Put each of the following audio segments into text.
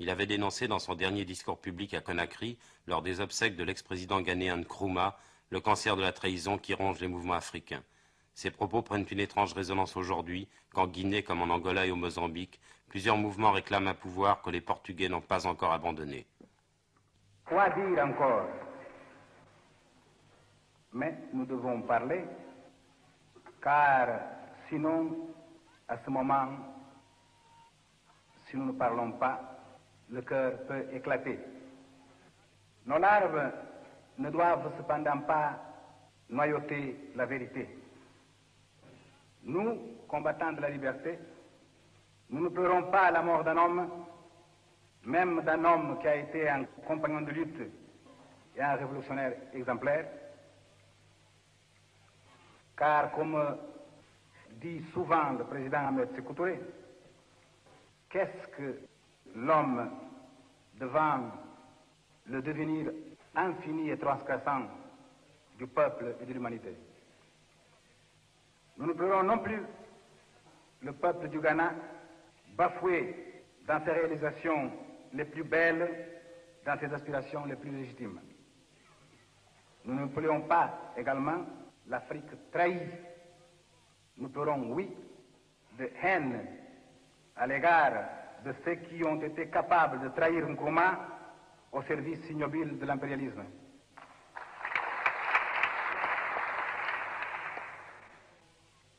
Il avait dénoncé dans son dernier discours public à Conakry, lors des obsèques de l'ex-président ghanéen Nkrumah, le cancer de la trahison qui ronge les mouvements africains. Ces propos prennent une étrange résonance aujourd'hui, qu'en Guinée comme en Angola et au Mozambique, plusieurs mouvements réclament un pouvoir que les Portugais n'ont pas encore abandonné. Quoi dire encore? Mais nous devons parler, car sinon, à ce moment, si nous ne parlons pas, le cœur peut éclater. Nos larmes ne doivent cependant pas noyauter la vérité. Nous, combattants de la liberté, nous ne pleurons pas la mort d'un homme, même d'un homme qui a été un compagnon de lutte et un révolutionnaire exemplaire, car comme dit souvent le président Ahmed Sékou Touré, qu'est-ce que l'homme devant le devenir infini et transgressant du peuple et de l'humanité? Nous ne pleurons non plus le peuple du Ghana bafoué dans ses réalisations les plus belles, dans ses aspirations les plus légitimes. Nous ne pleurons pas également l'Afrique trahie. Nous pleurons, oui, de haine à l'égard de ceux qui ont été capables de trahir Nkrumah au service ignobile de l'impérialisme.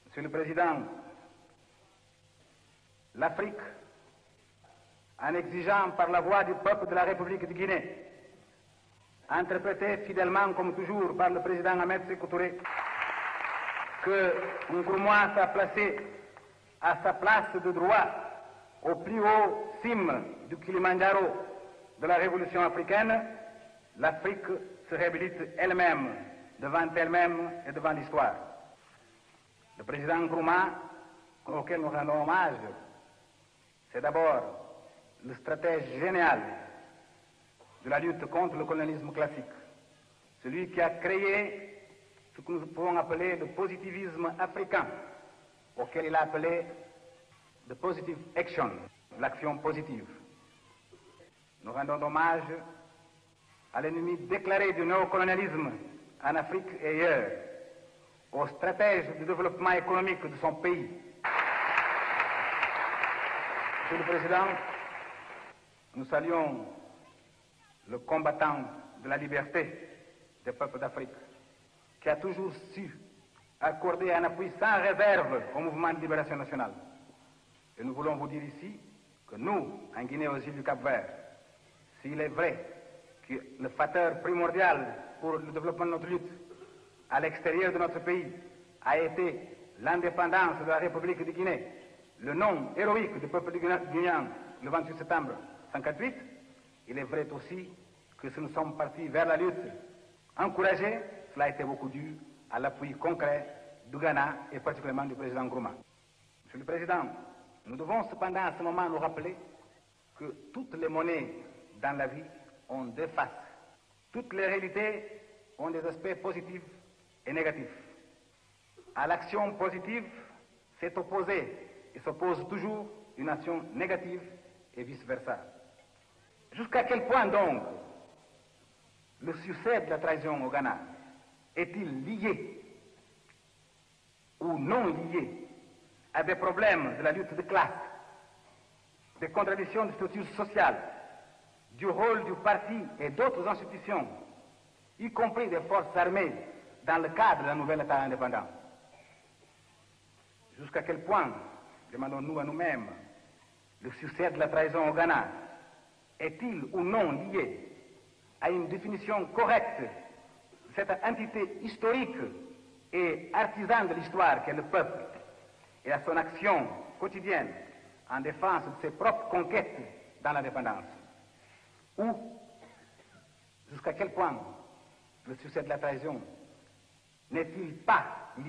Monsieur le Président, l'Afrique, en exigeant par la voix du peuple de la République de Guinée, interprété fidèlement comme toujours par le président Ahmed Sékou Touré, que Nkrumah soit placé à sa place de droit au plus haut cime du Kilimandjaro de la révolution africaine, l'Afrique se réhabilite elle-même devant elle-même et devant l'histoire. Le président Nkrumah, auquel nous rendons hommage, c'est d'abord le stratège génial de la lutte contre le colonialisme classique, celui qui a créé ce que nous pouvons appeler le positivisme africain, auquel il a appelé the positive action, l'action positive. Nous rendons hommage à l'ennemi déclaré du néocolonialisme en Afrique et ailleurs, au stratège du développement économique de son pays. Monsieur le Président, nous saluons le combattant de la liberté des peuples d'Afrique, qui a toujours su accorder un appui sans réserve au mouvement de libération nationale. Et nous voulons vous dire ici que nous, en Guinée aux îles du Cap-Vert, s'il est vrai que le facteur primordial pour le développement de notre lutte à l'extérieur de notre pays a été l'indépendance de la République de Guinée, le nom héroïque du peuple guinéen le 28 septembre 1958, il est vrai aussi que si nous sommes partis vers la lutte encouragée, cela a été beaucoup dû à l'appui concret du Ghana et particulièrement du président Nkrumah. Monsieur le Président, nous devons cependant à ce moment nous rappeler que toutes les monnaies dans la vie ont deux faces. Toutes les réalités ont des aspects positifs et négatifs. À l'action positive s'est opposée et s'oppose toujours une action négative et vice-versa. Jusqu'à quel point donc le succès de la trahison au Ghana est-il lié ou non lié à des problèmes de la lutte de classe, des contradictions de structure sociale, du rôle du parti et d'autres institutions, y compris des forces armées, dans le cadre d'un nouvel État indépendant? Jusqu'à quel point, demandons-nous à nous-mêmes, le succès de la trahison au Ghana est-il ou non lié à une définition correcte de cette entité historique et artisane de l'histoire qu'est le peuple et à son action quotidienne en défense de ses propres conquêtes dans l'indépendance? Ou jusqu'à quel point le succès de la trahison n'est-il pas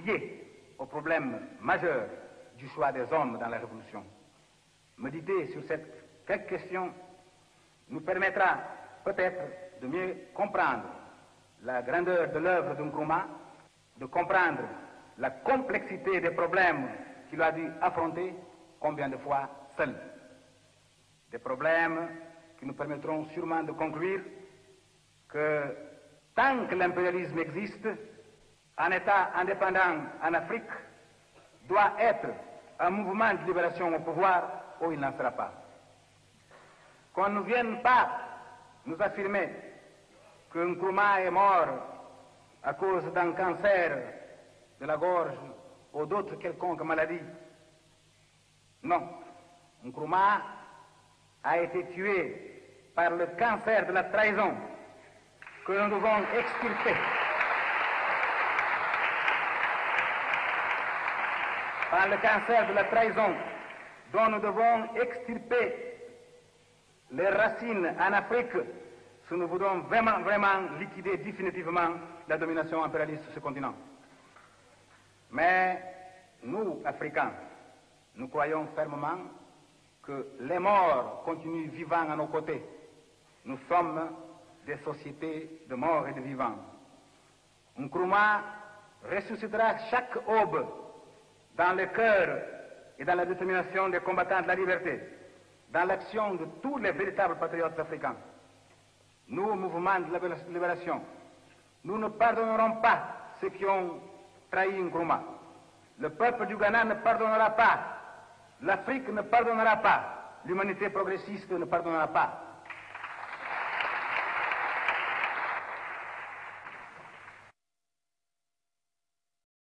lié au problème majeur du choix des hommes dans la Révolution? Méditer sur cette quelques questions nous permettra peut-être de mieux comprendre la grandeur de l'œuvre de Nkrumah, de comprendre la complexité des problèmes qu'il a dû affronter combien de fois seul. Des problèmes qui nous permettront sûrement de conclure que tant que l'impérialisme existe, un État indépendant en Afrique doit être un mouvement de libération au pouvoir ou il n'en sera pas. Qu'on ne vienne pas nous affirmer que Nkrumah est mort à cause d'un cancer de la gorge ou d'autres quelconques maladies. Non, Nkrumah a été tué par le cancer de la trahison que nous devons extirper. Par le cancer de la trahison dont nous devons extirper les racines en Afrique si nous voulons vraiment liquider définitivement la domination impérialiste sur ce continent. Mais nous, Africains, nous croyons fermement que les morts continuent vivants à nos côtés. Nous sommes des sociétés de morts et de vivants. Nkrumah ressuscitera chaque aube dans le cœur et dans la détermination des combattants de la liberté, dans l'action de tous les véritables patriotes africains. Nous, mouvement de libération, nous ne pardonnerons pas ceux qui ont trahi Nkrumah. Le peuple du Ghana ne pardonnera pas. L'Afrique ne pardonnera pas. L'humanité progressiste ne pardonnera pas.